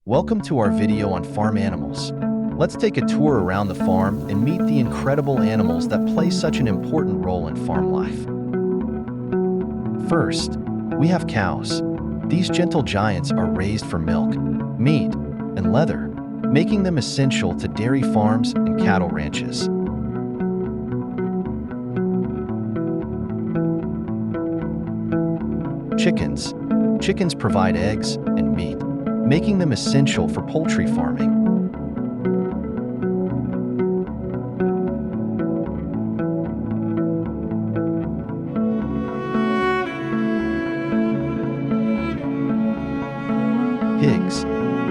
Welcome to our video on farm animals. Let's take a tour around the farm and meet the incredible animals that play such an important role in farm life. First, we have cows. These gentle giants are raised for milk, meat, and leather, making them essential to dairy farms and cattle ranches. Chickens. Chickens provide eggs and meat, making them essential for poultry farming. Pigs.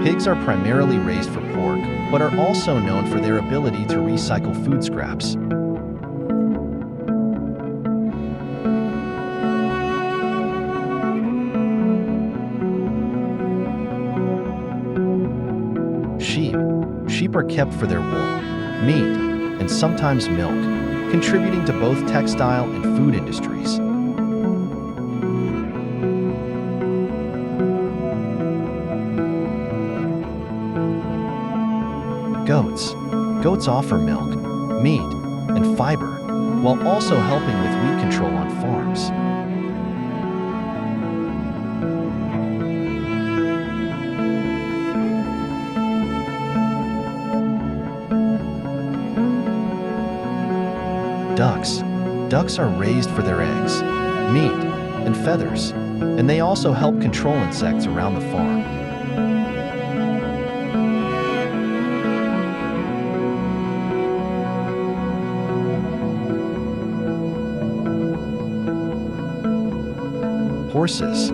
Pigs are primarily raised for pork, but are also known for their ability to recycle food scraps. Sheep. Sheep are kept for their wool, meat, and sometimes milk, contributing to both textile and food industries. Goats. Goats offer milk, meat, and fiber, while also helping with weed control on farms. Ducks. Ducks are raised for their eggs, meat, and feathers, and they also help control insects around the farm. Horses.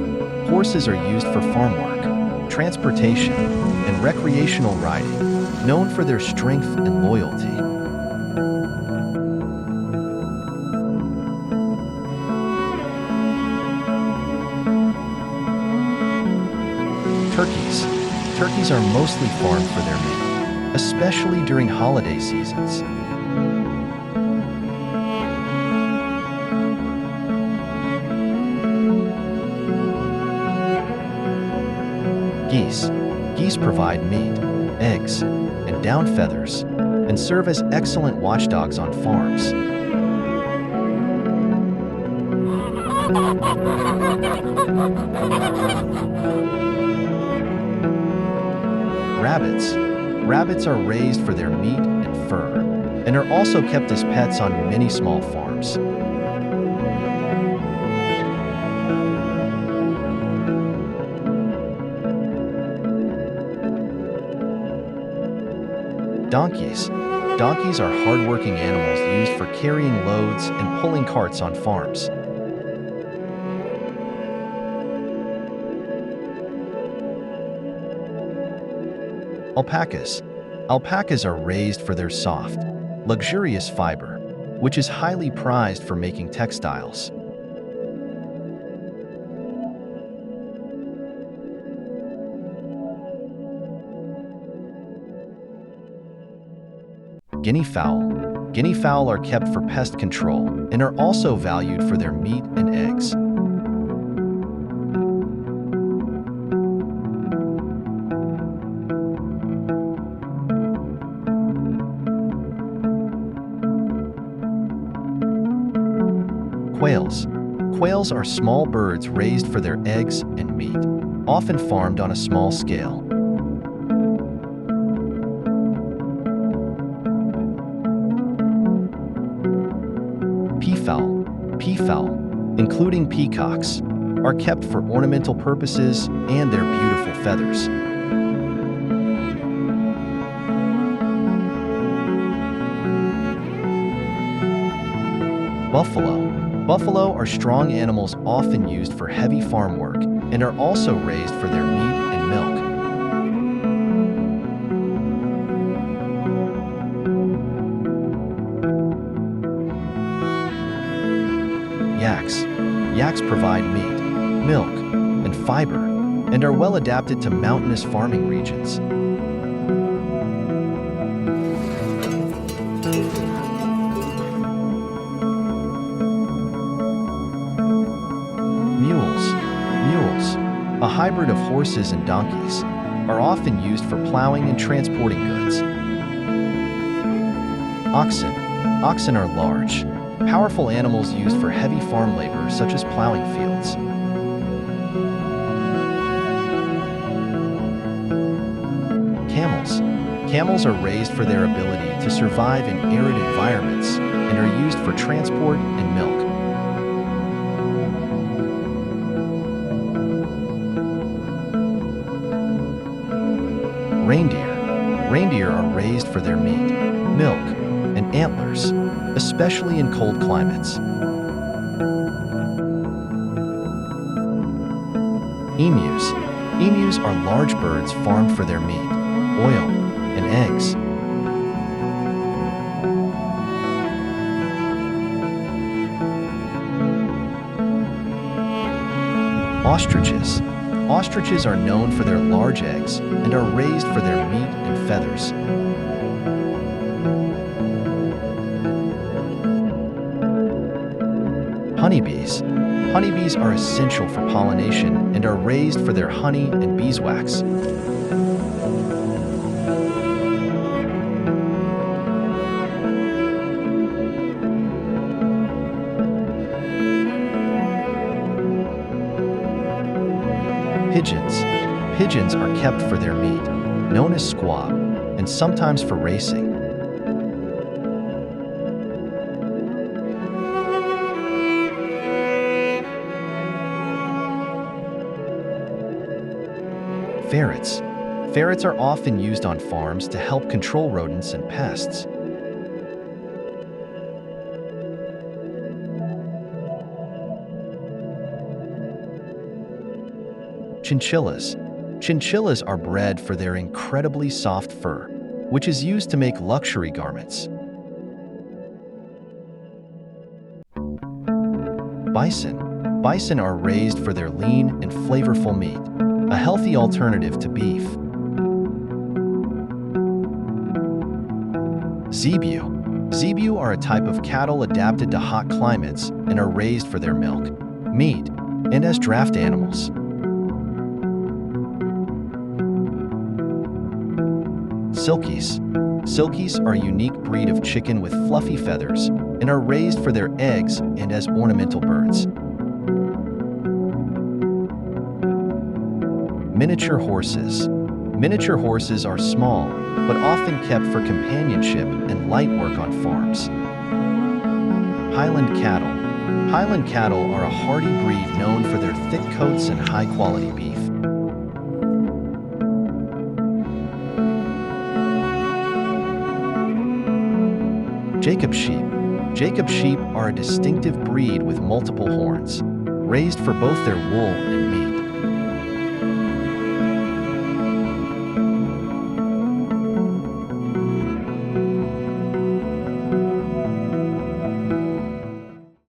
Horses are used for farm work, transportation, and recreational riding, known for their strength and loyalty. Turkeys. Turkeys are mostly farmed for their meat, especially during holiday seasons. Geese. Geese provide meat, eggs, and down feathers, and serve as excellent watchdogs on farms. Rabbits. Rabbits are raised for their meat and fur, and are also kept as pets on many small farms. Donkeys. Donkeys are hardworking animals used for carrying loads and pulling carts on farms. Alpacas. Alpacas are raised for their soft, luxurious fiber, which is highly prized for making textiles. Guinea fowl. Guinea fowl are kept for pest control and are also valued for their meat and eggs. Quails. Quails are small birds raised for their eggs and meat, often farmed on a small scale. Peafowl. Peafowl, including peacocks, are kept for ornamental purposes and their beautiful feathers. Buffalo. Buffalo are strong animals often used for heavy farm work and are also raised for their meat and milk. Yaks. Yaks provide meat, milk, and fiber, and are well adapted to mountainous farming regions. Mules. Mules, a hybrid of horses and donkeys, are often used for plowing and transporting goods. Oxen. Oxen are large, powerful animals used for heavy farm labor such as plowing fields. Camels. Camels are raised for their ability to survive in arid environments and are used for transport and milk. Reindeer. Reindeer are raised for their meat, milk, and antlers, especially in cold climates. Emus. Emus are large birds farmed for their meat, oil, and eggs. Ostriches. Ostriches are known for their large eggs and are raised for their meat and feathers. Honeybees. Honeybees are essential for pollination and are raised for their honey and beeswax. Pigeons. Pigeons are kept for their meat, known as squab, and sometimes for racing. Ferrets. Ferrets are often used on farms to help control rodents and pests. Chinchillas. Chinchillas are bred for their incredibly soft fur, which is used to make luxury garments. Bison. Bison are raised for their lean and flavorful meat, a healthy alternative to beef. Zebu. Zebu are a type of cattle adapted to hot climates and are raised for their milk, meat, and as draft animals. Silkies. Silkies are a unique breed of chicken with fluffy feathers and are raised for their eggs and as ornamental birds. Miniature horses. Miniature horses are small, but often kept for companionship and light work on farms. Highland cattle. Highland cattle are a hardy breed known for their thick coats and high-quality beef. Jacob sheep. Jacob sheep are a distinctive breed with multiple horns, raised for both their wool and meat.